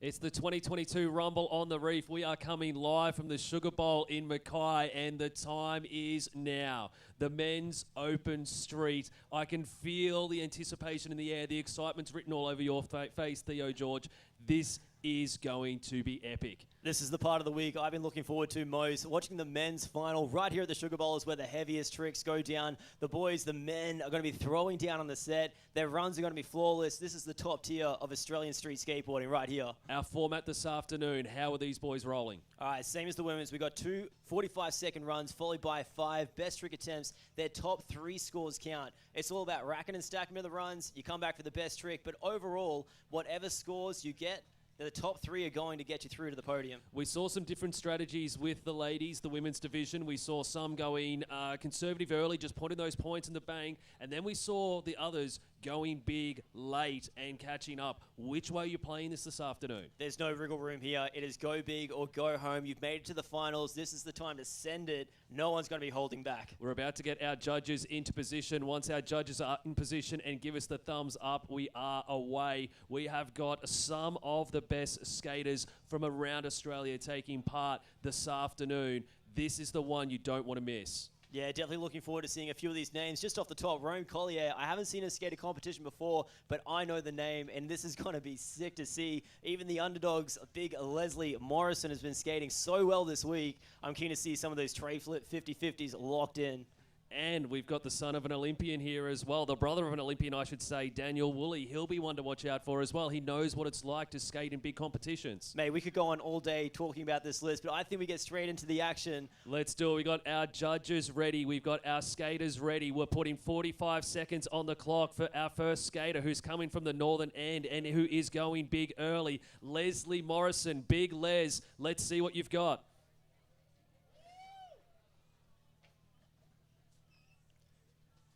It's the 2022 Rumble on the Reef. We are coming live from the Sugar Bowl in Mackay, and the time is now. The men's open street. I can feel the anticipation in the air. The excitement's written all over your face, Theo George. This is going to be epic. This is the part of the week I've been looking forward to most. Watching the men's final right here at the Sugar Bowl is where the heaviest tricks go down. The boys, the men, are going to be throwing down on the set. Their runs are going to be flawless. This is the top tier of Australian street skateboarding right here. Our format this afternoon, how are these boys rolling? All right, same as the women's. We got two 45-second runs followed by 5 best trick attempts. Their top 3 scores count. It's all about racking and stacking of the runs. You come back for the best trick, but overall, whatever scores you get, the top 3 are going to get you through to the podium. We saw some different strategies with the ladies, the women's division. We saw some going conservative early, just putting those points in the bank. And then we saw the others going big late and catching up. Which way are you playing this afternoon? There's no wriggle room here. It is go big or go home. You've made it to the finals. This is the time to send it. No one's going to be holding back. We're about to get our judges into position. Once our judges are in position and give us the thumbs up, we are away. We have got some of the best skaters from around Australia taking part this afternoon. This is the one you don't want to miss. Yeah, definitely looking forward to seeing a few of these names. Just off the top, Collier. I haven't seen him skate a competition before, but I know the name, and this is going to be sick to see. Even the underdogs, big Leslie Morrison, has been skating so well this week. I'm keen to see some of those tray flip 50-50s locked in. And we've got the son of an Olympian here as well, the brother of an Olympian, I should say, Daniel Woolley. He'll be one to watch out for as well. He knows what it's like to skate in big competitions. Mate, we could go on all day talking about this list, but I think we get straight into the action. Let's do it. We've got our judges ready. We've got our skaters ready. We're putting 45 seconds on the clock for our first skater who's coming from the northern end and who is going big early. Leslie Morrison, big Les. Let's see what you've got.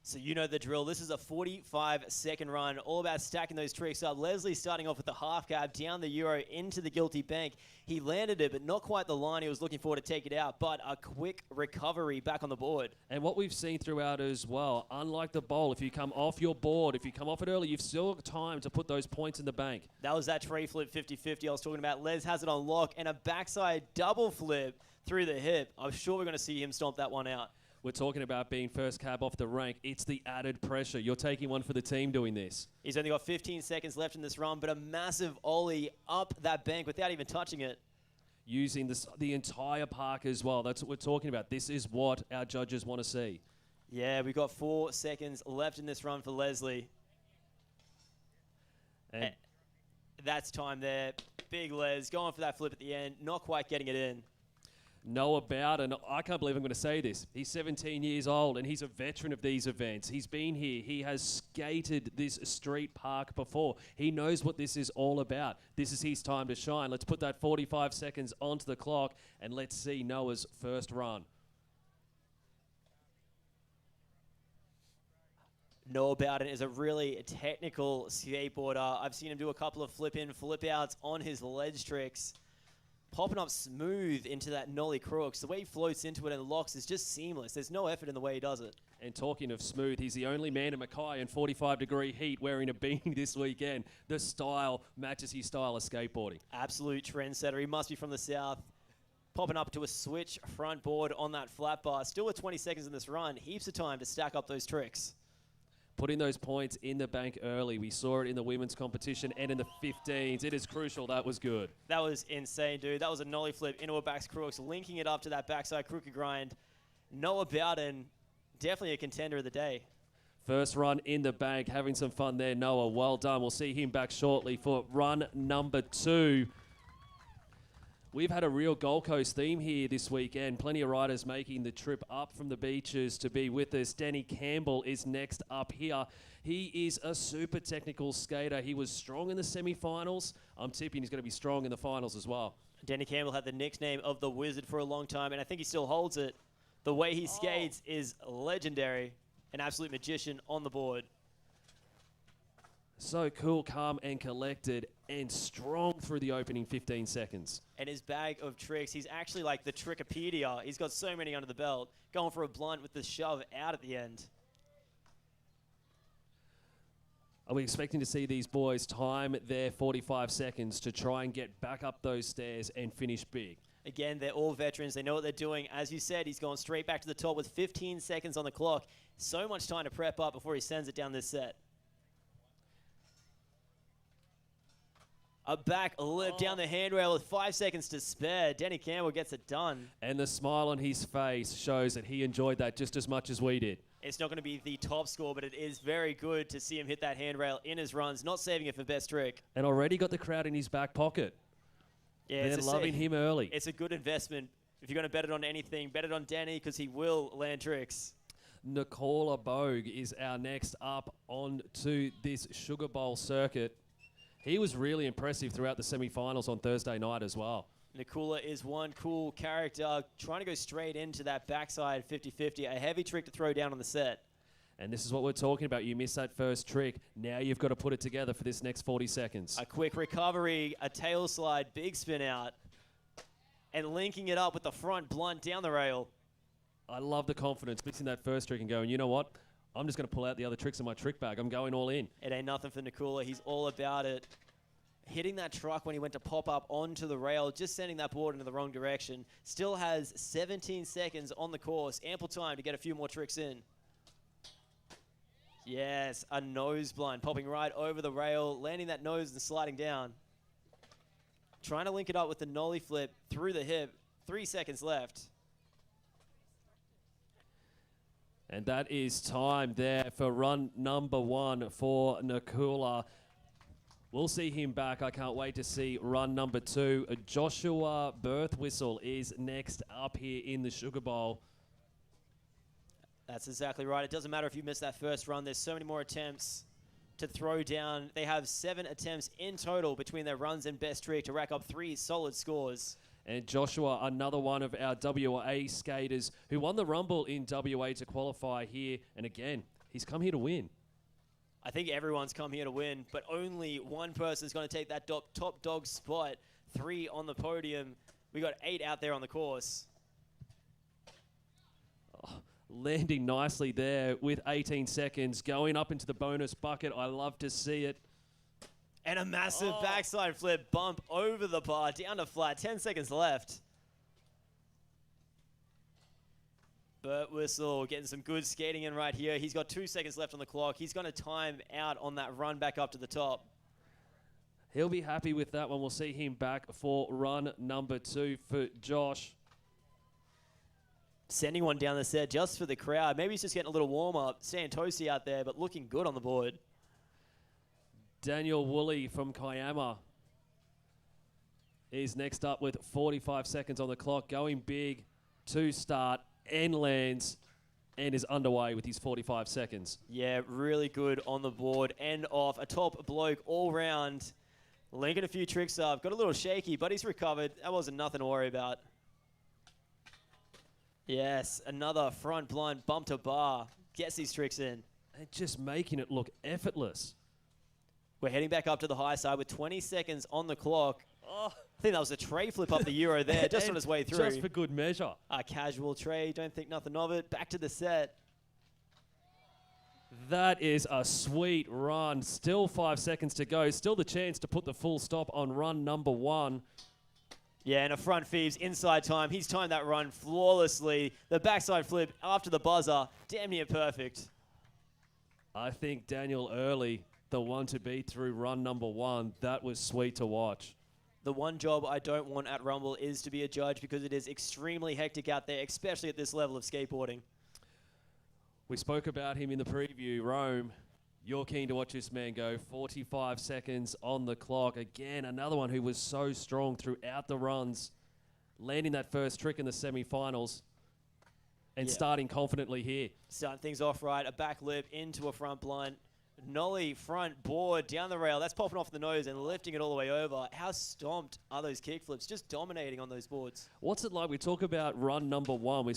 So you know the drill. This is a 45-second run, all about stacking those tricks up. Leslie starting off with the half cab, down the Euro, into the guilty bank. He landed it, but not quite the line he was looking for to take it out, but a quick recovery back on the board. And what we've seen throughout as well, unlike the bowl, if you come off your board, if you come off it early, you've still got time to put those points in the bank. That was that tray flip 50-50 I was talking about. Les has it on lock, and a backside double flip through the hip. I'm sure we're going to see him stomp that one out. We're talking about being first cab off the rank. It's the added pressure. You're taking one for the team doing this. He's only got 15 seconds left in this run, but a massive ollie up that bank without even touching it. Using the entire park as well. That's what we're talking about. This is what our judges want to see. Yeah, we've got 4 seconds left in this run for Leslie. And that's time there. Big Les going for that flip at the end, not quite getting it in. Noah Bowden, I can't believe I'm going to say this. He's 17 years old and he's a veteran of these events. He's been here. He has skated this street park before. He knows what this is all about. This is his time to shine. Let's put that 45 seconds onto the clock and let's see Noah's first run. Noah Bowden is a really technical skateboarder. I've seen him do a couple of flip-in, flip-outs on his ledge tricks. Popping up smooth into that nollie crooks. The way he floats into it and locks is just seamless. There's no effort in the way he does it. And talking of smooth, he's the only man in Mackay in 45-degree heat wearing a beanie this weekend. The style matches his style of skateboarding. Absolute trendsetter. He must be from the south. Popping up to a switch front board on that flat bar. Still with 20 seconds in this run. Heaps of time to stack up those tricks. Putting those points in the bank early. We saw it in the women's competition and in the 15s. It is crucial. That was good. That was insane, dude. That was a nollie flip into a back crooks, linking it up to that backside crooked grind. Noah Bowden, definitely a contender of the day. First run in the bank. Having some fun there, Noah. Well done. We'll see him back shortly for run number 2. We've had a real Gold Coast theme here this weekend. Plenty of riders making the trip up from the beaches to be with us. Dani Campbell is next up here. He is a super technical skater. He was strong in the semi-finals. I'm tipping he's going to be strong in the finals as well. Dani Campbell had the nickname of the Wizard for a long time, and I think he still holds it. The way he skates is legendary. An absolute magician on the board. So cool, calm and collected and strong through the opening 15 seconds. And his bag of tricks, he's actually like the Trickopedia. He's got so many under the belt. Going for a blunt with the shove out at the end. Are we expecting to see these boys time their 45 seconds to try and get back up those stairs and finish big? Again, they're all veterans. They know what they're doing. As you said, he's gone straight back to the top with 15 seconds on the clock. So much time to prep up before he sends it down this set. A back lip down the handrail with 5 seconds to spare. Dani Campbell gets it done. And the smile on his face shows that he enjoyed that just as much as we did. It's not going to be the top score, but it is very good to see him hit that handrail in his runs, not saving it for best trick. And already got the crowd in his back pocket. Yeah, They're loving him early. It's a good investment. If you're going to bet it on anything, bet it on Dani because he will land tricks. Nakula Boag is our next up onto this Sugar Bowl circuit. He was really impressive throughout the semi-finals on Thursday night as well. Nakula is one cool character, trying to go straight into that backside 50-50, a heavy trick to throw down on the set. And this is what we're talking about. You missed that first trick. Now you've got to put it together for this next 40 seconds. A quick recovery, a tail slide, big spin out, and linking it up with the front blunt down the rail. I love the confidence, missing that first trick and going, you know what? I'm just going to pull out the other tricks in my trick bag. I'm going all in. It ain't nothing for Nakula. He's all about it. Hitting that truck when he went to pop up onto the rail, just sending that board into the wrong direction. Still has 17 seconds on the course. Ample time to get a few more tricks in. Yes, a nose blind, popping right over the rail, landing that nose and sliding down. Trying to link it up with the nollie flip through the hip. 3 seconds left. And that is time there for run number 1 for Nakula. We'll see him back. I can't wait to see run number 2. Joshua Birtwhistle is next up here in the Sugar Bowl. That's exactly right. It doesn't matter if you miss that first run. There's so many more attempts to throw down. They have 7 attempts in total between their runs and best trick to rack up 3 solid scores. And Joshua, another one of our WA skaters who won the Rumble in WA to qualify here. And again, he's come here to win. I think everyone's come here to win, but only one person's going to take that top dog spot. 3 on the podium. We got 8 out there on the course. Oh, landing nicely there with 18 seconds. Going up into the bonus bucket. I love to see it. And a massive backside flip bump over the bar, down to flat. 10 seconds left. Birtwhistle getting some good skating in right here. He's got 2 seconds left on the clock. He's going to time out on that run back up to the top. He'll be happy with that one. We'll see him back for run number 2 for Josh. Sending one down the set just for the crowd. Maybe he's just getting a little warm-up. Staying toasty out there, but looking good on the board. Daniel Woolley from Kiama is next up with 45 seconds on the clock. Going big to start and lands and is underway with his 45 seconds. Yeah, really good on the board and off. A top bloke all round. Linking a few tricks up. Got a little shaky, but he's recovered. That wasn't nothing to worry about. Yes, another front blind bump to bar. Gets these tricks in. And just making it look effortless. We're heading back up to the high side with 20 seconds on the clock. Oh, I think that was a tray flip up the Euro there, just on his way through. Just for good measure. A casual tray, don't think nothing of it. Back to the set. That is a sweet run. Still 5 seconds to go. Still the chance to put the full stop on run number 1. Yeah, and a front Phoebes inside time. He's timed that run flawlessly. The backside flip after the buzzer, damn near perfect. I think Daniel Early, the one to beat through run number 1, that was sweet to watch. The one job I don't want at Rumble is to be a judge because it is extremely hectic out there, especially at this level of skateboarding. We spoke about him in the preview. Rome, you're keen to watch this man go. 45 seconds on the clock. Again, another one who was so strong throughout the runs, landing that first trick in the semi-finals and starting confidently here. Starting things off right, a back lip into a front blunt. Nollie front board down the rail. That's popping off the nose and lifting it all the way over. How stomped are those kickflips? Just dominating on those boards. What's it like? We talk about run number 1.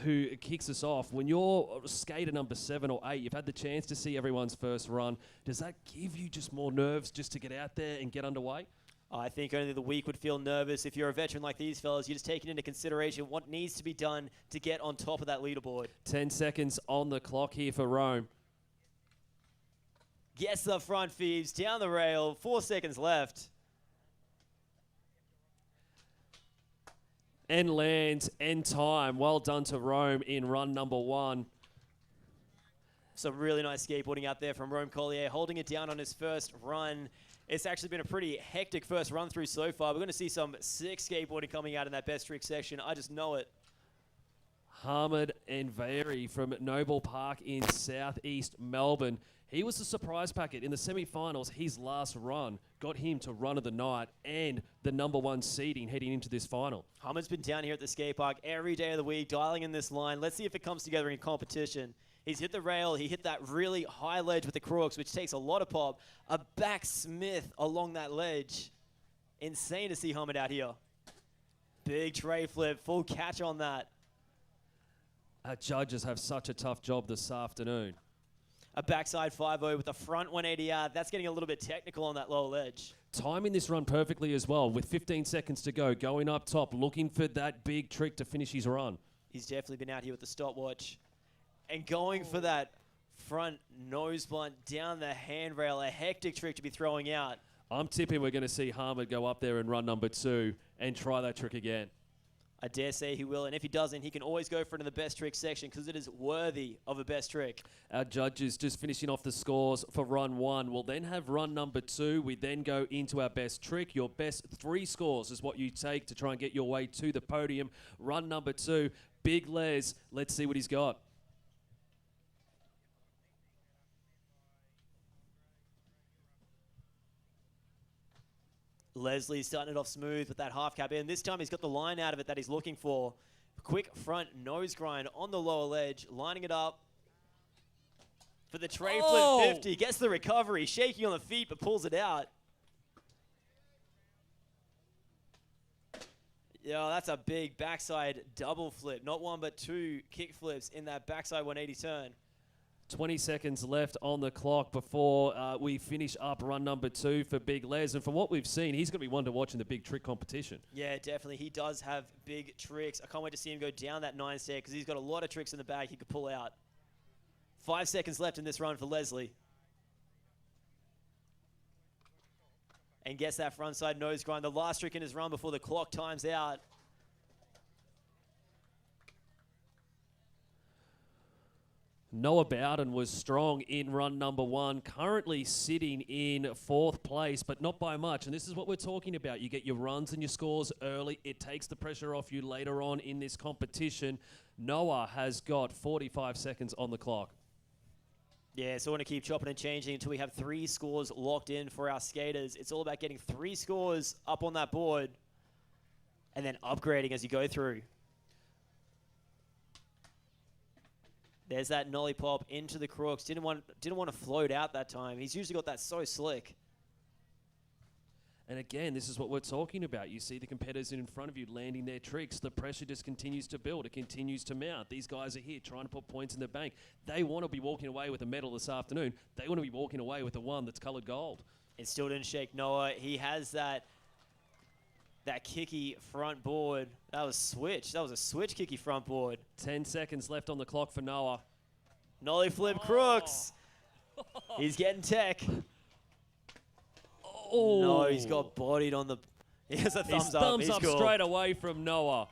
Who kicks us off. When you're skater number 7 or 8, you've had the chance to see everyone's first run. Does that give you just more nerves just to get out there and get underway? I think only the weak would feel nervous. If you're a veteran like these fellas, you're just taking into consideration what needs to be done to get on top of that leaderboard. 10 seconds on the clock here for Rome. Gets the front Phoebes down the rail. 4 seconds left. And lands, end time. Well done to Rome in run number 1. Some really nice skateboarding out there from Rome Collier, holding it down on his first run. It's actually been a pretty hectic first run through so far. We're going to see some sick skateboarding coming out in that best trick section. I just know it. Anvari from Noble Park in southeast Melbourne. He was the surprise packet in the semi-finals. His last run got him to run of the night and the number 1 seeding heading into this final. Hamid's been down here at the skate park every day of the week, dialing in this line. Let's see if it comes together in competition. He's hit the rail. He hit that really high ledge with the crooks, which takes a lot of pop. A back Smith along that ledge. Insane to see Hamid out here. Big tray flip, full catch on that. Our judges have such a tough job this afternoon. A backside 5-0 with a front 180 out. That's getting a little bit technical on that lower ledge. Timing this run perfectly as well, with 15 seconds to go, going up top, looking for that big trick to finish his run. He's definitely been out here with the stopwatch. And going for that front nose blunt down the handrail, a hectic trick to be throwing out. I'm tipping we're going to see Hamid go up there in run number 2 and try that trick again. I dare say he will, and if he doesn't, he can always go for it in the best trick section because it is worthy of a best trick. Our judges just finishing off the scores for run 1. We'll then have run number 2. We then go into our best trick. Your best 3 scores is what you take to try and get your way to the podium. Run number 2, Big Les. Let's see what he's got. Leslie's starting it off smooth with that half cab in. This time he's got the line out of it that he's looking for. Quick front nose grind on the lower ledge, lining it up for the tray flip 50. Gets the recovery, shaky on the feet, but pulls it out. Yeah, that's a big backside double flip. Not 1, but 2 kick flips in that backside 180 turn. 20 seconds left on the clock before we finish up run number 2 for Big Les. And from what we've seen, he's going to be one to watch in the big trick competition. Yeah, definitely. He does have big tricks. I can't wait to see him go down that 9 stair because he's got a lot of tricks in the bag he could pull out. 5 seconds left in this run for Leslie. And gets that frontside nose grind. The last trick in his run before the clock times out. Noah Bowden was strong in run number 1, currently sitting in 4th place, but not by much. And this is what we're talking about. You get your runs and your scores early. It takes the pressure off you later on in this competition. Noah has got 45 seconds on the clock. Yeah, so I want to keep chopping and changing until we have 3 scores locked in for our skaters. It's all about getting 3 scores up on that board and then upgrading as you go through. There's that nollie pop into the crooks. Didn't want to float out that time. He's usually got that so slick. And again, this is what we're talking about. You see the competitors in front of you landing their tricks. The pressure just continues to build. It continues to mount. These guys are here trying to put points in the bank. They want to be walking away with a medal this afternoon. They want to be walking away with the one that's coloured gold. It still didn't shake Noah. He has that kicky front board. That was switch. That was a switch kicky front board. 10 seconds left on the clock for Noah. Nollie flip crooks. He's getting tech. Oh. No, he's got bodied on the... He has a thumbs up. Thumbs He's up cool. straight away from Noah.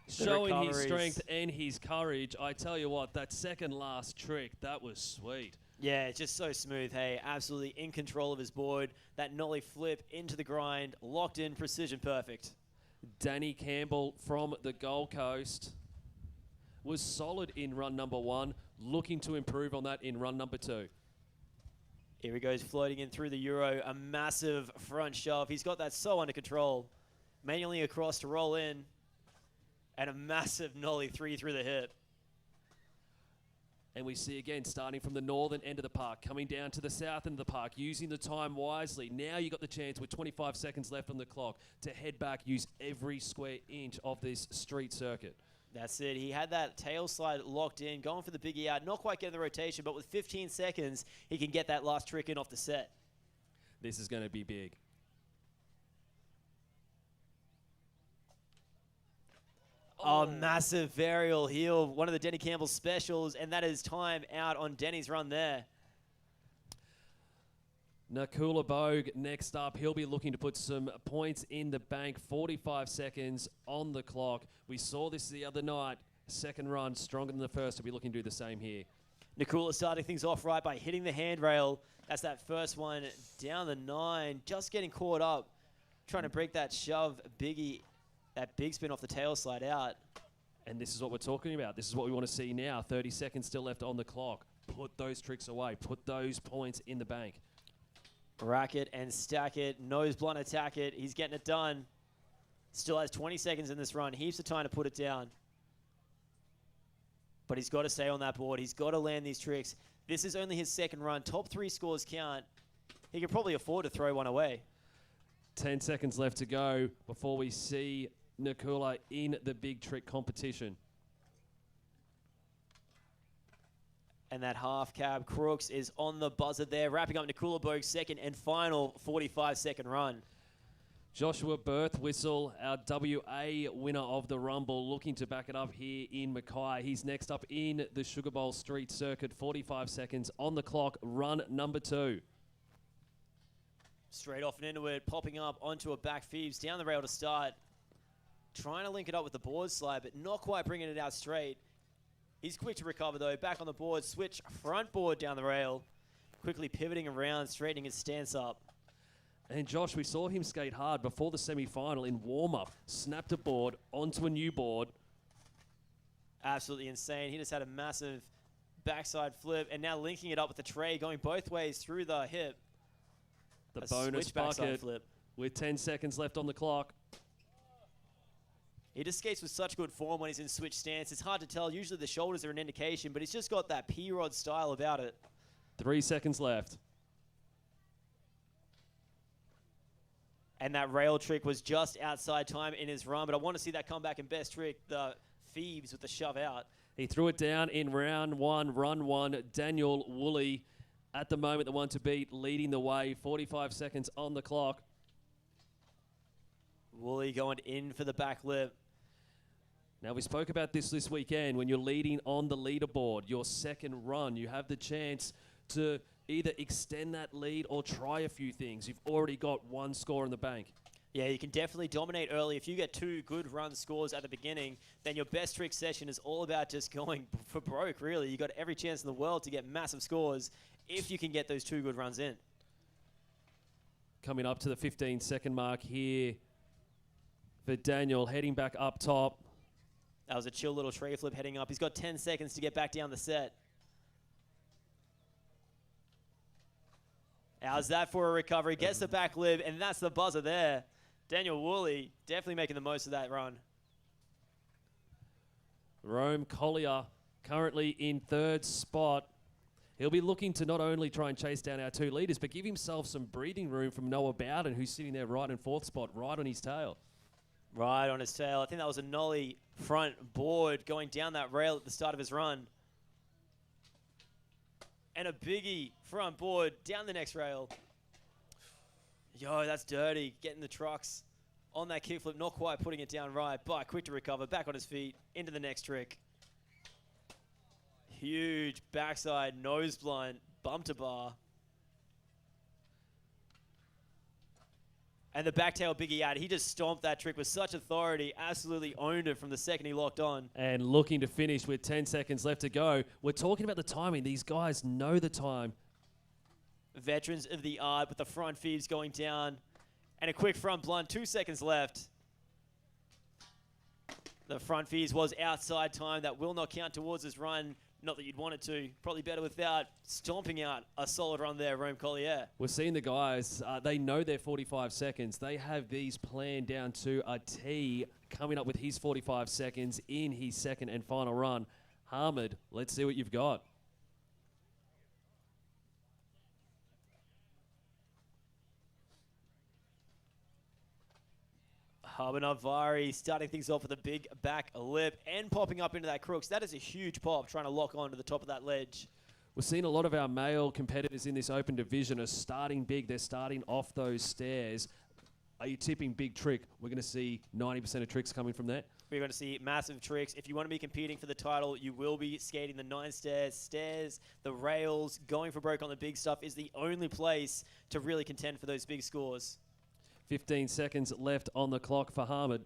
The Showing his recoveries. strength and his courage. I tell you what, that second last trick, that was sweet. Yeah, it's just so smooth, hey. Absolutely in control of his board. That nollie flip into the grind. Locked in, precision perfect. Dani Campbell from the Gold Coast was solid in run number 1. Looking to improve on that in run number 2. Here he goes, floating in through the Euro. A massive front shove. He's got that so under control. Manually across to roll in. And a massive nollie 3 through the hip. And we see again, starting from the northern end of the park, coming down to the south end of the park, using the time wisely. Now you got the chance with 25 seconds left on the clock to head back, use every square inch of this street circuit. That's it. He had that tail slide locked in, going for the biggie out, not quite getting the rotation, but with 15 seconds, he can get that last trick in off the set. This is going to be big. Oh, massive varial heel, one of the Dani Campbell specials, and that is time out on Dani's run there. Nakula Boag next up. He'll be looking to put some points in the bank. 45 seconds on the clock. We saw this the other night. Second run, stronger than the first. He'll be looking to do the same here. Nakula starting things off right by hitting the handrail. That's that first one down the 9. Just getting caught up. Trying to break that shove biggie. That big spin off the tail slide out. And this is what we're talking about. This is what we want to see now. 30 seconds still left on the clock. Put those tricks away. Put those points in the bank. Rack it and stack it. Nose blunt attack it. He's getting it done. Still has 20 seconds in this run. Heaps of time to put it down. But he's got to stay on that board. He's got to land these tricks. This is only his second run. Top 3 scores count. He could probably afford to throw one away. 10 seconds left to go before we see Nakula in the big trick competition. And that half cab Crooks is on the buzzer there, wrapping up Nakula Boag's second and final 45-second run. Joshua Birtwhistle, our WA winner of the Rumble, looking to back it up here in Mackay. He's next up in the Sugar Bowl Street Circuit. 45 seconds on the clock, run number 2. Straight off and into it, popping up onto a back Phoebes, down the rail to start. Trying to link it up with the board slide, but not quite bringing it out straight. He's quick to recover though, back on the board, switch front board down the rail. Quickly pivoting around, straightening his stance up. And Josh, we saw him skate hard before the semi-final in warm-up. Snapped a board onto a new board. Absolutely insane. He just had a massive backside flip and now linking it up with the tray, going both ways through the hip. The bonus bucket flip with 10 seconds left on the clock. He just skates with such good form when he's in switch stance. It's hard to tell. Usually the shoulders are an indication, but he's just got that P-Rod style about it. 3 seconds left. And that rail trick was just outside time in his run, but I want to see that comeback in best trick, the Phoebes with the shove out. He threw it down in round 1, run 1. Daniel Woolley, at the moment, the one to beat, leading the way. 45 seconds on the clock. Woolley going in for the back lip. Now, we spoke about this weekend. When you're leading on the leaderboard, your second run, you have the chance to either extend that lead or try a few things. You've already got 1 score in the bank. Yeah, you can definitely dominate early. If you get 2 good run scores at the beginning, then your best trick session is all about just going for broke, really. You've got every chance in the world to get massive scores if you can get those 2 good runs in. Coming up to the 15-second mark here for Daniel, heading back up top. That was a chill little tray flip heading up. He's got 10 seconds to get back down the set. How's that for a recovery? Gets the back lib, and that's the buzzer there. Daniel Woolley definitely making the most of that run. Collier currently in 3rd spot. He'll be looking to not only try and chase down our 2 leaders, but give himself some breathing room from Noah Bowden, who's sitting there right in 4th spot, right on his tail. Right on his tail. I think that was a nollie front board going down that rail at the start of his run. And a biggie front board down the next rail. Yo, that's dirty. Getting the trucks on that kickflip, not quite putting it down right, but quick to recover, back on his feet, into the next trick. Huge backside nose blunt, bump to bar. And the backtail biggie out. He just stomped that trick with such authority, absolutely owned it from the second he locked on. And looking to finish with 10 seconds left to go. We're talking about the timing. These guys know the time. Veterans of the art with the front Phoebes going down. And a quick front blunt, 2 seconds left. The front Phoebes was outside time. That will not count towards his run. Not that you'd want it to. Probably better without stomping out a solid run there, Collier. We're seeing the guys, they know their 45 seconds. They have these planned down to a T, coming up with his 45 seconds in his second and final run. Hamid, let's see what you've got. Anvari starting things off with a big back lip and popping up into that crooks. That is a huge pop, trying to lock on to the top of that ledge. We're seeing a lot of our male competitors in this open division are starting big. They're starting off those stairs. Are you tipping big trick? We're going to see 90% of tricks coming from that. We're going to see massive tricks. If you want to be competing for the title, you will be skating the 9 stairs, the rails. Going for broke on the big stuff is the only place to really contend for those big scores. 15 seconds left on the clock for Hamid.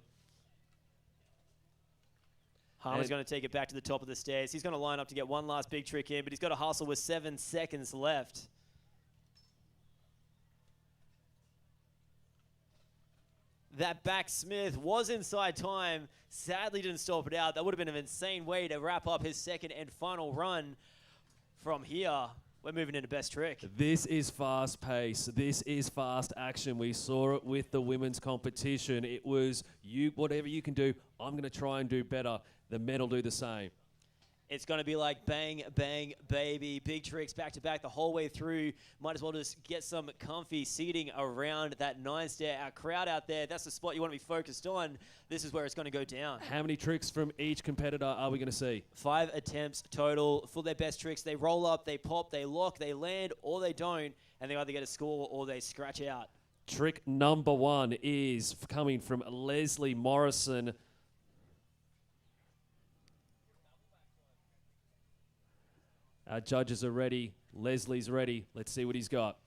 Hamid's going to take it back to the top of the stairs. He's going to line up to get one last big trick in, but he's got to hustle with 7 seconds left. That backsmith was inside time. Sadly didn't stop it out. That would have been an insane way to wrap up his second and final run. From here, we're moving into best trick. This is fast pace. This is fast action. We saw it with the women's competition. It was whatever you can do, I'm going to try and do better. The men will do the same. It's going to be like bang, bang, baby. Big tricks back to back the whole way through. Might as well just get some comfy seating around that 9 stair. Our crowd out there, that's the spot you want to be focused on. This is where it's going to go down. How many tricks from each competitor are we going to see? 5 attempts total for their best tricks. They roll up, they pop, they lock, they land, or they don't. And they either get a score or they scratch out. Trick number 1 is coming from Leslie Morrison. Our judges are ready. Leslie's ready. Let's see what he's got.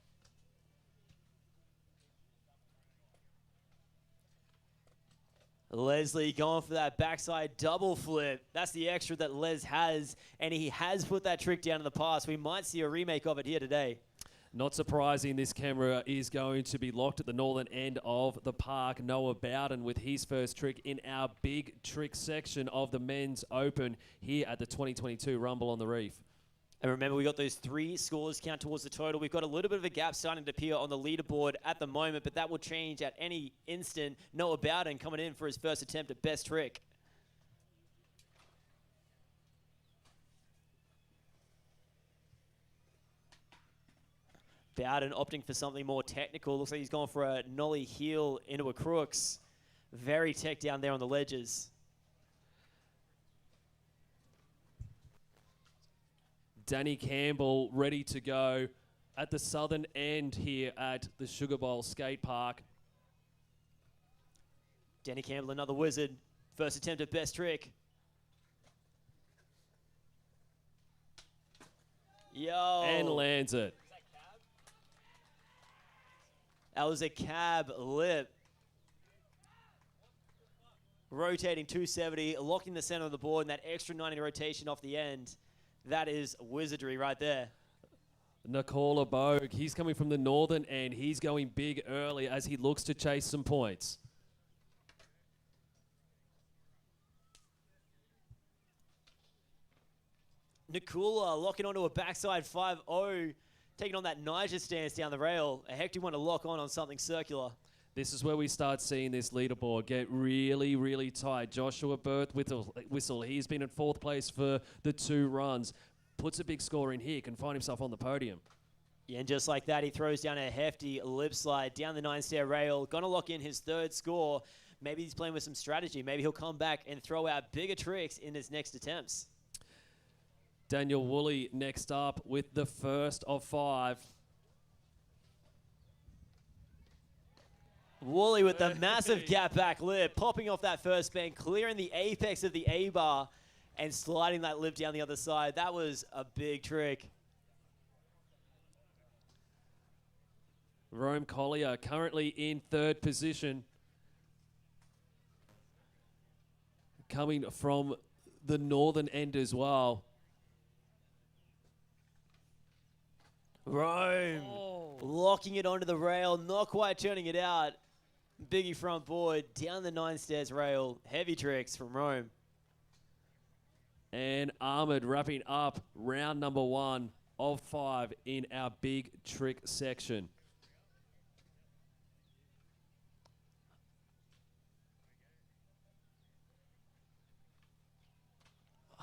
Leslie going for that backside double flip. That's the extra that Les has, and he has put that trick down in the past. We might see a remake of it here today. Not surprising, this camera is going to be locked at the northern end of the park. Noah Bowden with his first trick in our big trick section of the men's open here at the 2022 Rumble on the Reef. And remember, we got those 3 scores count towards the total. We've got a little bit of a gap starting to appear on the leaderboard at the moment, but that will change at any instant. Noah Bowden coming in for his first attempt at best trick. Bowden opting for something more technical. Looks like he's gone for a nollie heel into a crooks. Very tech down there on the ledges. Dani Campbell ready to go at the southern end here at the Sugar Bowl Skate Park. Dani Campbell, another wizard. First attempt at best trick. Yo. And lands it. That was a cab lip. Rotating 270, locking the center of the board, and that extra 90 rotation off the end. That is wizardry right there. Nakula Boag, he's coming from the northern end. He's going big early as he looks to chase some points. Nakula locking onto a backside 5-0, taking on that Niger stance down the rail. A hectic one to lock on something circular. This is where we start seeing this leaderboard get really, really tight. Joshua Birtwhistle, he's been in 4th place for the 2 runs. Puts a big score in here, can find himself on the podium. Yeah, and just like that, he throws down a hefty lip slide down the 9-stair rail. Gonna lock in his 3rd score. Maybe he's playing with some strategy. Maybe he'll come back and throw out bigger tricks in his next attempts. Daniel Woolley next up with the first of 5. Woolley with the massive gap back lip, popping off that first bend, clearing the apex of the A-bar, and sliding that lip down the other side. That was a big trick. Collier currently in 3rd position. Coming from the northern end as well. Locking it onto the rail, not quite turning it out. Biggie front board, down the 9 stairs rail. Heavy tricks from Rome. And Ahmed wrapping up round number 1 of 5 in our big trick section.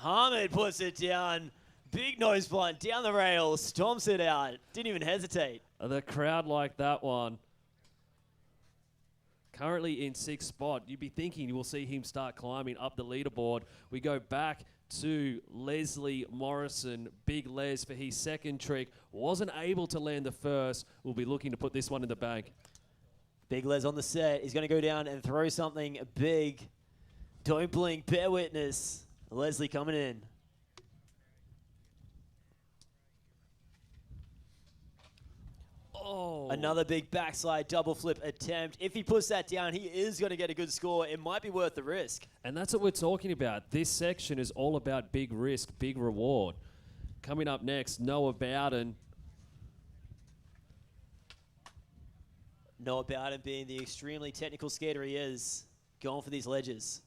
Ahmed puts it down. Big nose blunt down the rail, stomps it out. Didn't even hesitate. The crowd like that one. Currently in 6th spot. You'd be thinking you will see him start climbing up the leaderboard. We go back to Leslie Morrison. Big Les for his 2nd trick. Wasn't able to land the first. We'll be looking to put this one in the bank. Big Les on the set. He's going to go down and throw something big. Don't blink, bear witness. Leslie coming in. Oh. Another big backslide double flip attempt. If he puts that down, he is going to get a good score. It might be worth the risk. And that's what we're talking about. This section is all about big risk, big reward. Coming up next, Noah Bowden. Noah Bowden being the extremely technical skater he is, going for these ledges.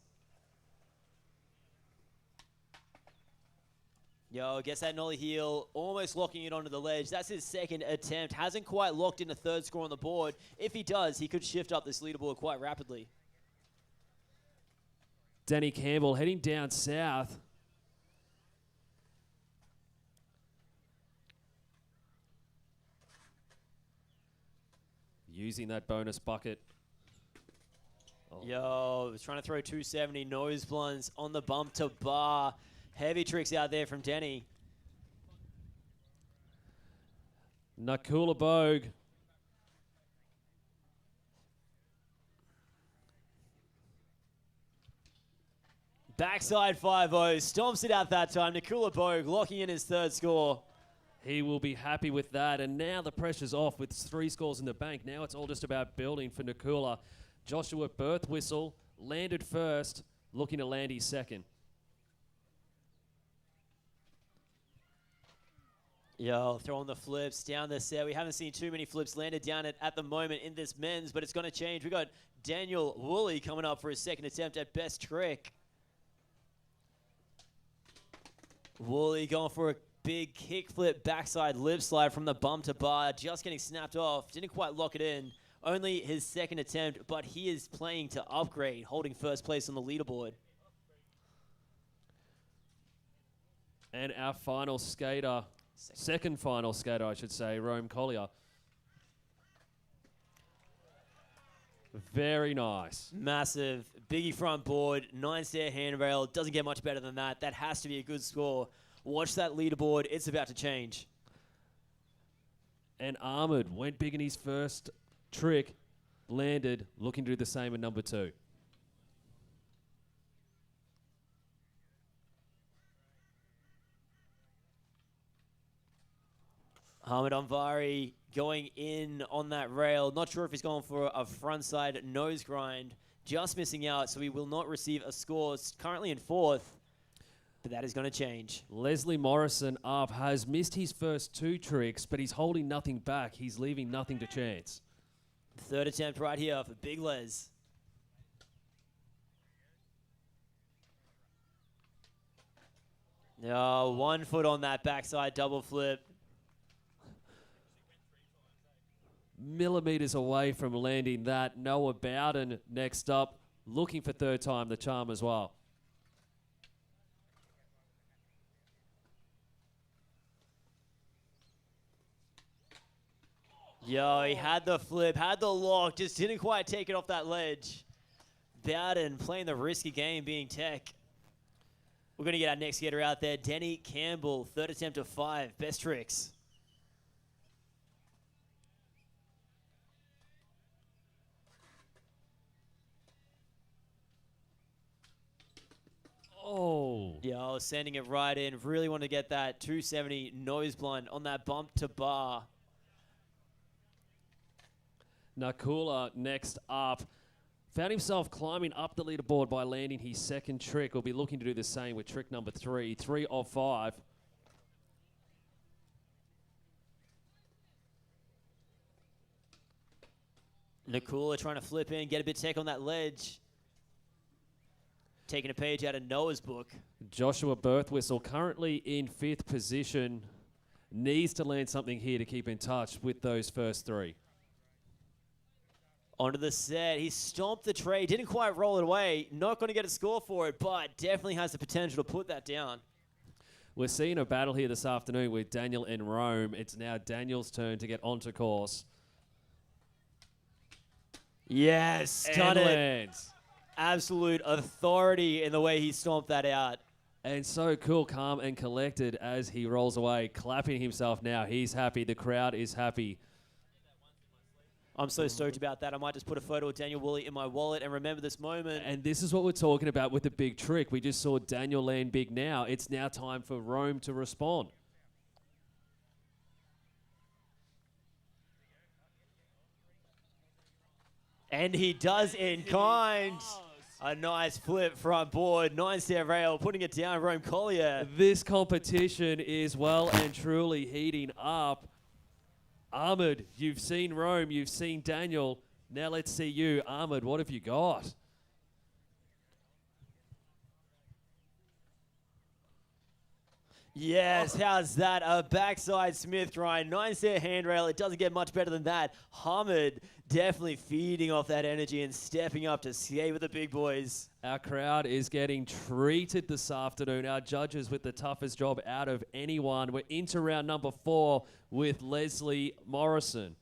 Yo, gets that nollie heel, almost locking it onto the ledge. That's his second attempt. Hasn't quite locked in a third score on the board. If he does, he could shift up this leaderboard quite rapidly. Dani Campbell heading down south. Using that bonus bucket. Oh. Yo, was trying to throw 270 nose blunts on the bump to bar. Heavy tricks out there from Dani. Nakula Boag. Backside 5-0. Stomps it out that time. Nakula Boag locking in his third score. He will be happy with that. And now the pressure's off with 3 scores in the bank. Now it's all just about building for Nakula. Joshua Birtwhistle landed first, looking to land his second. Yo, throwing the flips down the set. We haven't seen too many flips landed down it at the moment in this men's, but it's going to change. We got Daniel Woolley coming up for his second attempt at best trick. Woolley going for a big kickflip backside lip slide from the bump to bar, just getting snapped off. Didn't quite lock it in. Only his second attempt, but he is playing to upgrade, holding first place on the leaderboard. And our final skater, second final skater, I should say, Collier. Very nice. Massive, biggie front board, 9-stair handrail. Doesn't get much better than that. That has to be a good score. Watch that leaderboard. It's about to change. And Ahmed went big in his first trick, landed, looking to do the same in number 2. Anvari going in on that rail. Not sure if he's going for a frontside nose grind. Just missing out, so he will not receive a score. It's currently in 4th, but that is going to change. Leslie Morrison up has missed his first 2 tricks, but he's holding nothing back. He's leaving nothing to chance. Third attempt right here for Big Les. No, 1 foot on that backside double flip. Millimeters away from landing that. Noah Bowden next up, looking for third time the charm as well. Yo, he had the flip, had the lock, just didn't quite take it off that ledge. Bowden playing the risky game, being tech. We're going to get our next skater out there, Dani Campbell, third attempt of 5, best tricks. Oh. Yo, sending it right in. Really want to get that 270 nose blunt on that bump to bar. Nakula next up. Found himself climbing up the leaderboard by landing his second trick. Will be looking to do the same with trick number 3. 3 of 5. Nakula trying to flip in, get a bit tech on that ledge. Taking a page out of Noah's book. Joshua Birtwhistle currently in 5th position. Needs to land something here to keep in touch with those first 3. Onto the set. He stomped the tray. Didn't quite roll it away. Not going to get a score for it, but definitely has the potential to put that down. We're seeing a battle here this afternoon with Daniel and Rome. It's now Daniel's turn to get onto course. Yes, done And it. lands. Absolute authority in the way he stomped that out. And so cool, calm and collected as he rolls away, clapping himself now. He's happy. The crowd is happy. I'm so stoked about that. I might just put a photo of Daniel Woolley in my wallet and remember this moment. And this is what we're talking about with the big trick. We just saw Daniel land big now. It's now time for Rome to respond. And he does in kind. A nice flip front board, 9-stair rail, putting it down, Rome Collier. This competition is well and truly heating up. Ahmed, you've seen Rome, you've seen Daniel. Now let's see you. Ahmed, what have you got? Yes, how's that? A backside Smith grind, 9-stair handrail. It doesn't get much better than that. Ahmed definitely feeding off that energy and stepping up to skate with the big boys. Our crowd is getting treated this afternoon. Our judges with the toughest job out of anyone. We're into round number 4 with Leslie Morrison.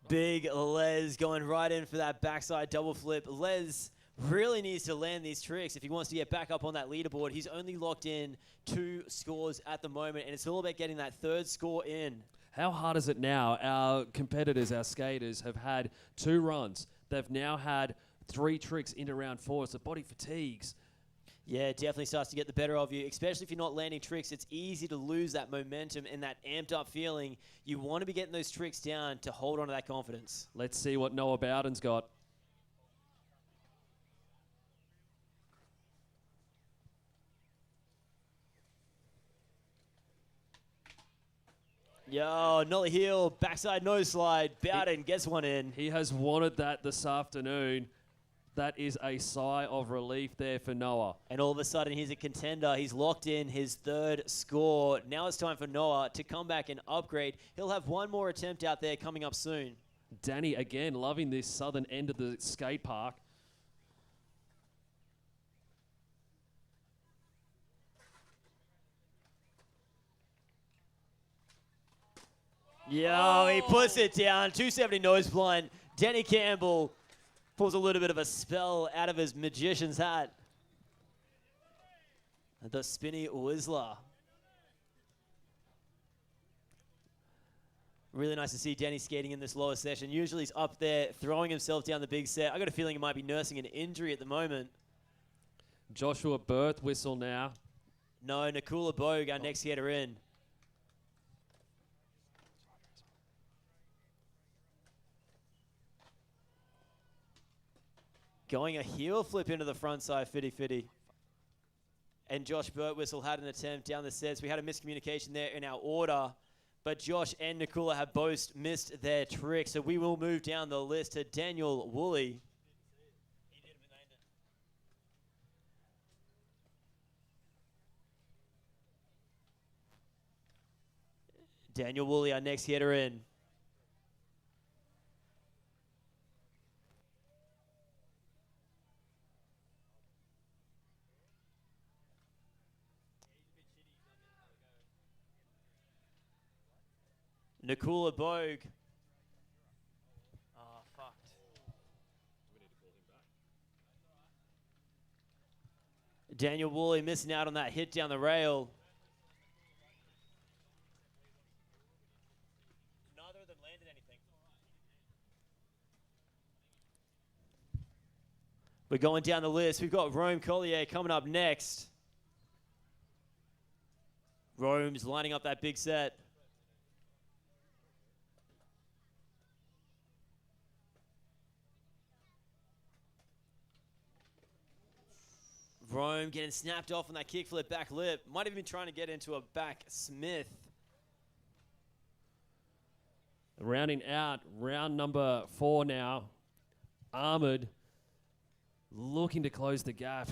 Big Les going right in for that backside double flip. Les really needs to land these tricks if he wants to get back up on that leaderboard. He's only locked in 2 scores at the moment, and it's all about getting that 3rd score in. How hard is it now? Our competitors, our skaters, have had 2 runs. They've now had 3 tricks into round 4. So body fatigues. Yeah, it definitely starts to get the better of you, especially if you're not landing tricks. It's easy to lose that momentum and that amped up feeling. You want to be getting those tricks down to hold on to that confidence. Let's see what Noah Bowden's got. Yo, nollie heel, backside nose slide. Bowden gets one in. He has wanted that this afternoon. That is a sigh of relief there for Noah. And all of a sudden, he's a contender. He's locked in his 3rd score. Now it's time for Noah to come back and upgrade. He'll have one more attempt out there coming up soon. Dani, again, loving this southern end of the skate park. Yo, he puts it down. 270 nose blind. Dani Campbell pulls a little bit of a spell out of his magician's hat. The spinny Whistler. Really nice to see Dani skating in this lower session. Usually he's up there throwing himself down the big set. I got a feeling he might be nursing an injury at the moment. Joshua Birtwhistle now. No, Nakula Boag, our next skater in. Going a heel flip into the front side, fitty. And Josh Birtwhistle had an attempt down the sets. We had a miscommunication there in our order. But Josh and Nakula have both missed their trick. So we will move down the list to Daniel Woolley. Daniel Woolley, our next hitter in. Nakula Boag. Oh, fucked. Daniel Woolley missing out on that hit down the rail. Neither of them landed anything. We're going down the list. We've got Rome Collier coming up next. Rome's lining up that big set. Rome getting snapped off on that kickflip back lip. Might have been trying to get into a back Smith. Rounding out round number 4 now. Ahmed looking to close the gap.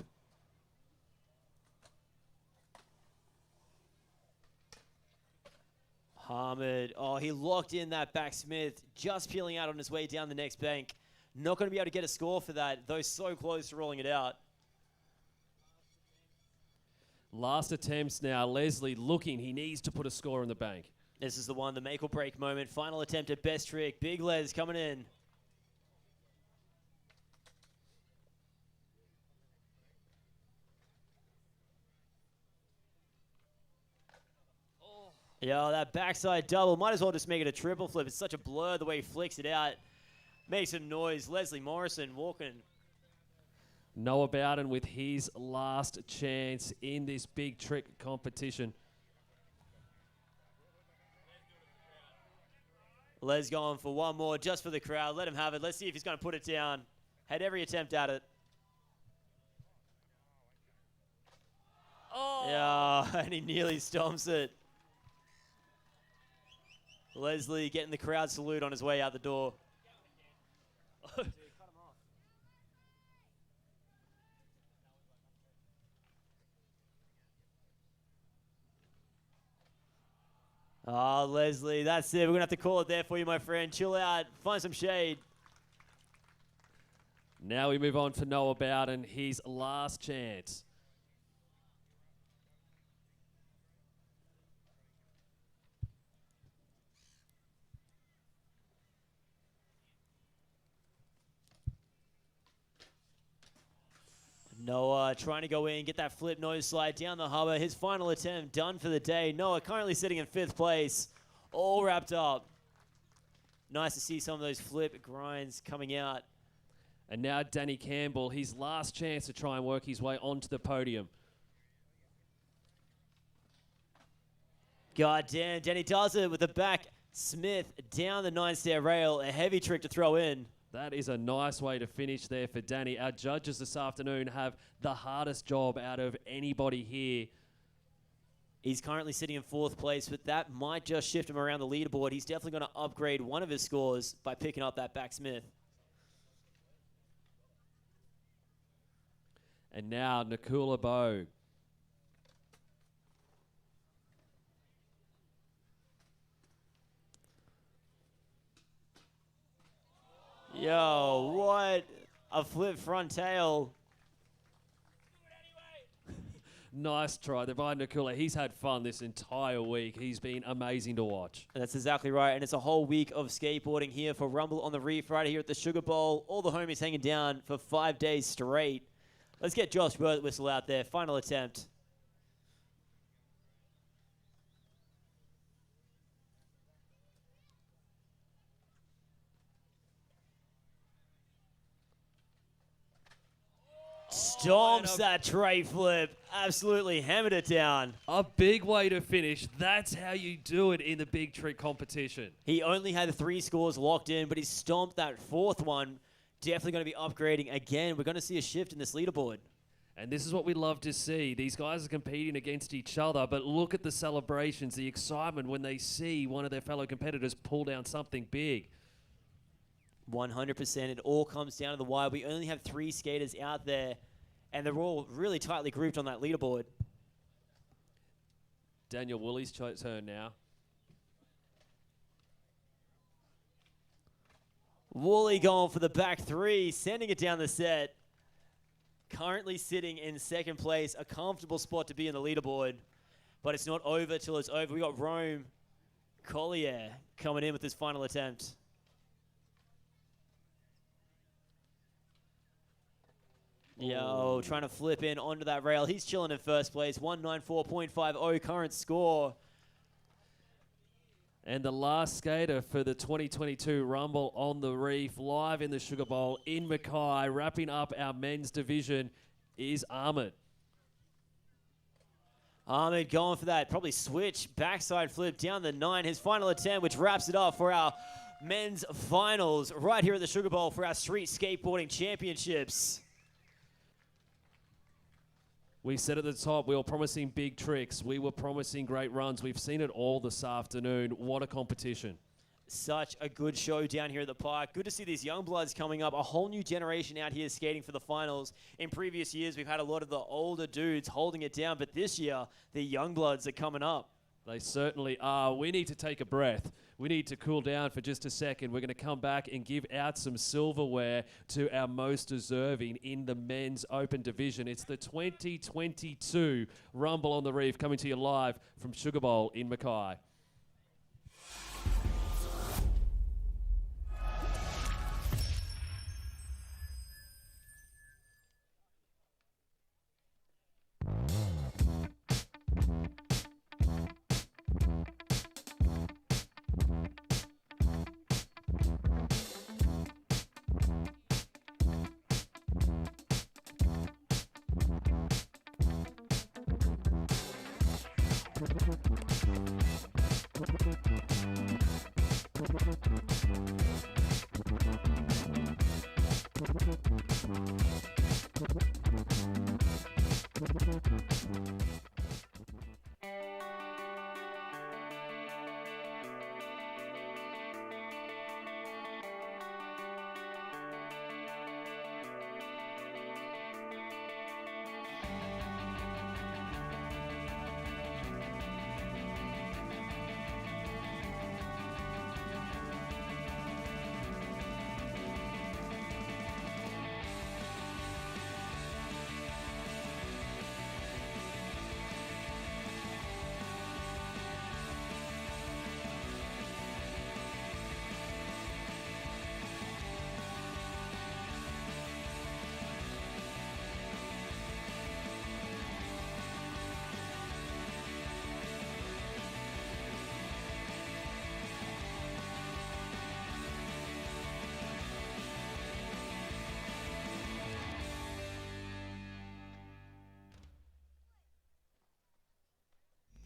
Ahmed, oh, he locked in that back Smith, just peeling out on his way down the next bank. Not going to be able to get a score for that, though so close to rolling it out. Last attempts now. Leslie looking. He needs to put a score in the bank. This is the one, the make or break moment. Final attempt at best trick. Big Les coming in. Yeah, that backside double. Might as well just make it a triple flip. It's such a blur the way he flicks it out. Makes some noise. Leslie Morrison walking. Noah Bowden with his last chance in this big trick competition. Les going for one more just for the crowd. Let him have it. Let's see if he's going to put it down. Had every attempt at it. Oh! Yeah, and he nearly stomps it. Leslie getting the crowd salute on his way out the door. Oh, Leslie, that's it. We're going to have to call it there for you, my friend. Chill out. Find some shade. Now we move on for Noah Bowden, his last chance. Noah trying to go in, get that flip nose slide down the hubba. His final attempt done for the day. Noah currently sitting in 5th place, all wrapped up. Nice to see some of those flip grinds coming out. And now Dani Campbell, his last chance to try and work his way onto the podium. God damn, Danny does it with the back Smith down the 9-stair rail. A heavy trick to throw in. That is a nice way to finish there for Dani. Our judges this afternoon have the hardest job out of anybody here. He's currently sitting in 4th place, but that might just shift him around the leaderboard. He's definitely going to upgrade one of his scores by picking up that back Smith. And now Nakula Boag. Yo, what a flip front tail. Nice try there by Nakula. He's had fun this entire week. He's been amazing to watch. And that's exactly right. And it's a whole week of skateboarding here for Rumble on the Reef right here at the Sugar Bowl. All the homies hanging down for 5 days straight. Let's get Josh Birtwhistle out there. Final attempt. Stomps that tray flip. Absolutely hammered it down. A big way to finish. That's how you do it in the big trick competition. He only had the 3 scores locked in, but he stomped that 4th one. Definitely going to be upgrading again. We're going to see a shift in this leaderboard. And this is what we love to see. These guys are competing against each other, but look at the celebrations, the excitement when they see one of their fellow competitors pull down something big. 100%. It all comes down to the wire. We only have 3 skaters out there, and they're all really tightly grouped on that leaderboard. Daniel Woolley's turn now. Woolley going for the back 3, sending it down the set. Currently sitting in 2nd place, a comfortable spot to be in the leaderboard. But it's not over till it's over. We got Collier coming in with his final attempt. Yo, trying to flip in onto that rail. He's chilling in 1st place, 194.50 current score. And the last skater for the 2022 Rumble on the Reef, live in the Sugar Bowl in Mackay, wrapping up our men's division, is Ahmed. Ahmed going for that, probably switch, backside flip down the 9. His final attempt, which wraps it up for our men's finals right here at the Sugar Bowl for our Street Skateboarding Championships. We said at the top, we were promising big tricks. We were promising great runs. We've seen it all this afternoon. What a competition. Such a good show down here at the park. Good to see these young bloods coming up. A whole new generation out here skating for the finals. In previous years, we've had a lot of the older dudes holding it down, but this year, the young bloods are coming up. They certainly are. We need to take a breath. We need to cool down for just a second. We're going to come back and give out some silverware to our most deserving in the men's open division. It's the 2022 Rumble on the Reef coming to you live from Sugar Bowl in Mackay.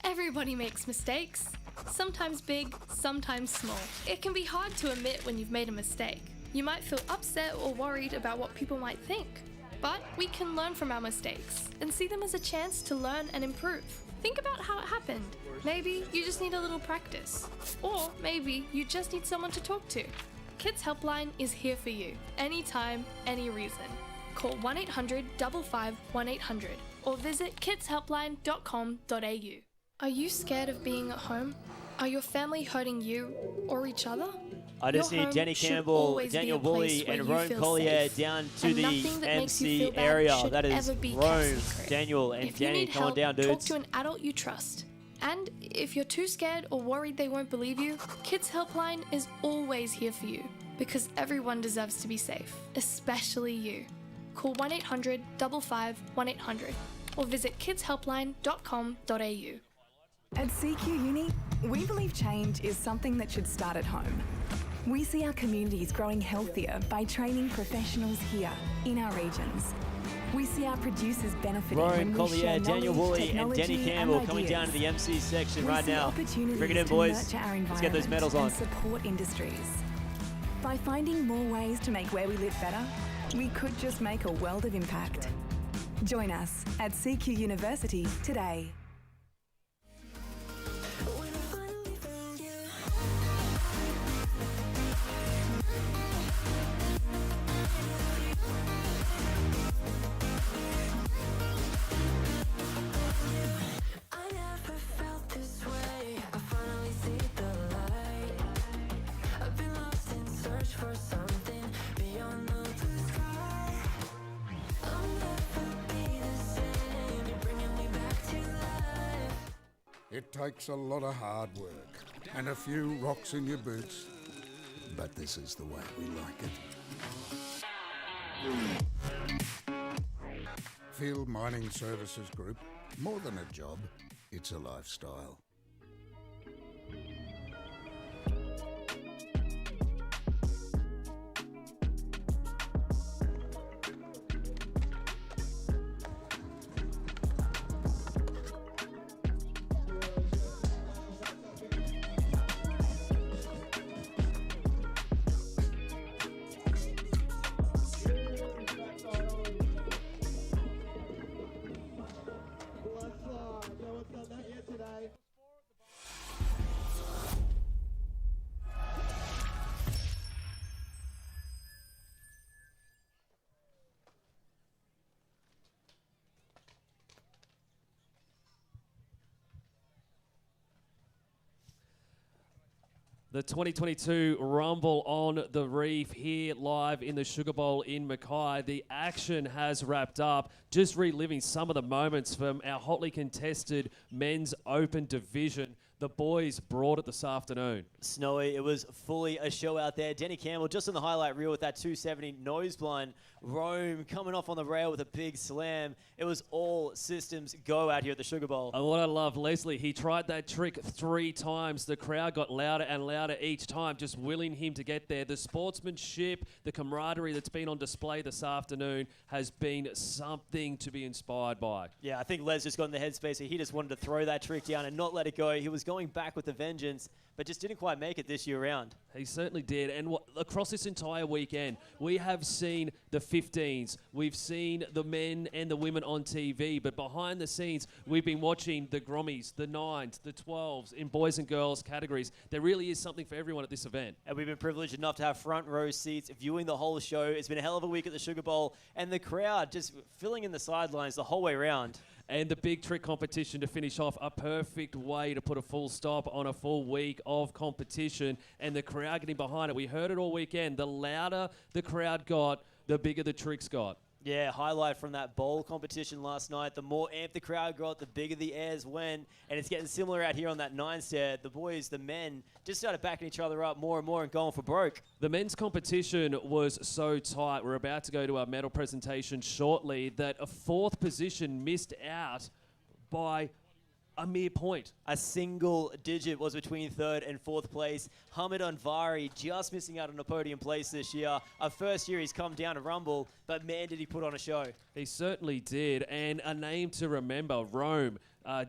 Everybody makes mistakes, sometimes big, sometimes small. It can be hard to admit when you've made a mistake. You might feel upset or worried about what people might think. But we can learn from our mistakes and see them as a chance to learn and improve. Think about how it happened. Maybe you just need a little practice. Or maybe you just need someone to talk to. Kids Helpline is here for you, anytime, any reason. Call 1-800-55-1800 or visit kidshelpline.com.au. Are you scared of being at home? Are your family hurting you or each other? I just need Dani Campbell, Daniel Woolley, and Rome Collier down to the MC area. That is Rome, Daniel, and Dani. Come on down, dudes. Talk to an adult you trust. And if you're too scared or worried they won't believe you, Kids Helpline is always here for you because everyone deserves to be safe, especially you. Call 1-800-55-1800 or visit kidshelpline.com.au. At CQ Uni, we believe change is something that should start at home. We see our communities growing healthier by training professionals here in our regions. We see our producers benefiting when we share knowledge, Daniel Woolley, and technology, Dani Campbell and coming down to the MC section right now. Bring it in, boys. Let's get those medals on. And support industries. By finding more ways to make where we live better, we could just make a world of impact. Join us at CQ University today. It takes a lot of hard work and a few rocks in your boots, but this is the way we like it. Field Mining Services Group, more than a job, it's a lifestyle. The 2022 Rumble on the Reef here live in the Sugar Bowl in Mackay. The action has wrapped up. Just reliving some of the moments from our hotly contested men's open division. The boys brought it this afternoon. Snowy, it was fully a show out there. Dani Campbell just on the highlight reel with that 270 nose blind. Rome coming off on the rail with a big slam. It was all systems go out here at the Sugar Bowl. And what I love, Leslie, he tried that trick 3 times. The crowd got louder and louder each time, just willing him to get there. The sportsmanship, the camaraderie that's been on display this afternoon has been something to be inspired by. Yeah, I think Les just got in the headspace. He just wanted to throw that trick down and not let it go. He was going back with a vengeance, but just didn't quite make it this year round. He certainly did. And across this entire weekend, we have seen the 15s. We've seen the men and the women on TV. But behind the scenes, we've been watching the Grommies, the 9s, the 12s in boys and girls categories. There really is something for everyone at this event. And we've been privileged enough to have front row seats viewing the whole show. It's been a hell of a week at the Sugar Bowl. And the crowd just filling in the sidelines the whole way around. And the big trick competition to finish off, a perfect way to put a full stop on a full week of competition, and the crowd getting behind it. We heard it all weekend. The louder the crowd got, the bigger the tricks got. Yeah, highlight from that bowl competition last night. The more amped the crowd got, the bigger the airs went. And it's getting similar out here on that 9 stair. The boys, the men, just started backing each other up more and more and going for broke. The men's competition was so tight. We're about to go to our medal presentation shortly that a 4th position missed out by a mere point. A single digit was between 3rd and 4th place. Anvari just missing out on a podium place this year. Our first year he's come down to Rumble, but man, did he put on a show. He certainly did. And a name to remember, Rome,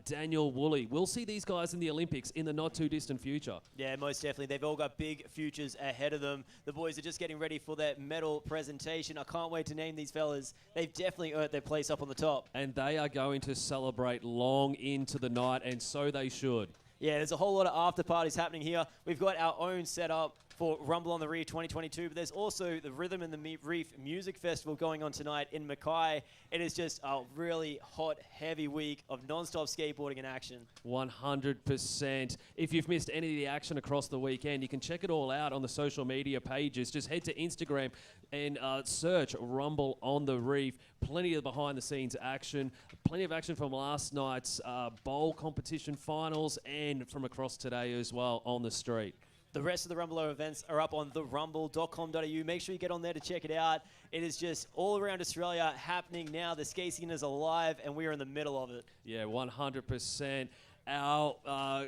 Daniel Woolley. We'll see these guys in the Olympics in the not too distant future. Yeah, most definitely. They've all got big futures ahead of them. The boys are just getting ready for their medal presentation. I can't wait to name these fellas. They've definitely earned their place up on the top. And they are going to celebrate long into the night, and so they should. Yeah, there's a whole lot of after parties happening here. We've got our own setup for Rumble on the Reef 2022, but there's also the Rhythm and the Reef Music Festival going on tonight in Mackay. It is just a really hot, heavy week of non-stop skateboarding in action. 100%. If you've missed any of the action across the weekend, you can check it all out on the social media pages. Just head to Instagram and search Rumble on the Reef. Plenty of behind-the-scenes action. Plenty of action from last night's bowl competition finals and from across today as well on the street. The rest of the Rumble events are up on therumble.com.au. Make sure you get on there to check it out. It is just all around Australia happening now. The skate scene is alive, and we are in the middle of it. Yeah, 100%. Our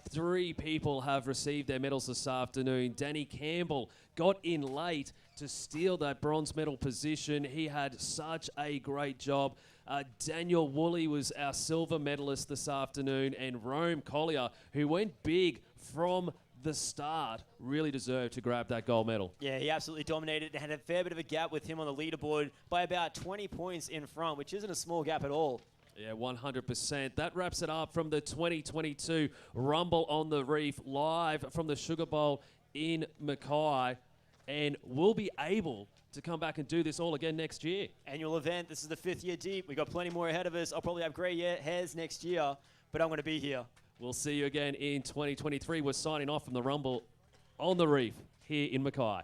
3 people have received their medals this afternoon. Dani Campbell got in late to steal that bronze medal position. He had such a great job. Daniel Woolley was our silver medalist this afternoon, and Rome Collier, who went big from the start, really deserved to grab that gold medal. Yeah, he absolutely dominated and had a fair bit of a gap with him on the leaderboard by about 20 points in front, which isn't a small gap at all. Yeah, 100%. That wraps it up from the 2022 Rumble on the Reef, live from the Sugar Bowl in Mackay. And we'll be able to come back and do this all again next year. Annual event. This is the 5th year deep. We've got plenty more ahead of us. I'll probably have grey hairs next year, but I'm going to be here. We'll see you again in 2023. We're signing off from the Rumble on the Reef here in Mackay.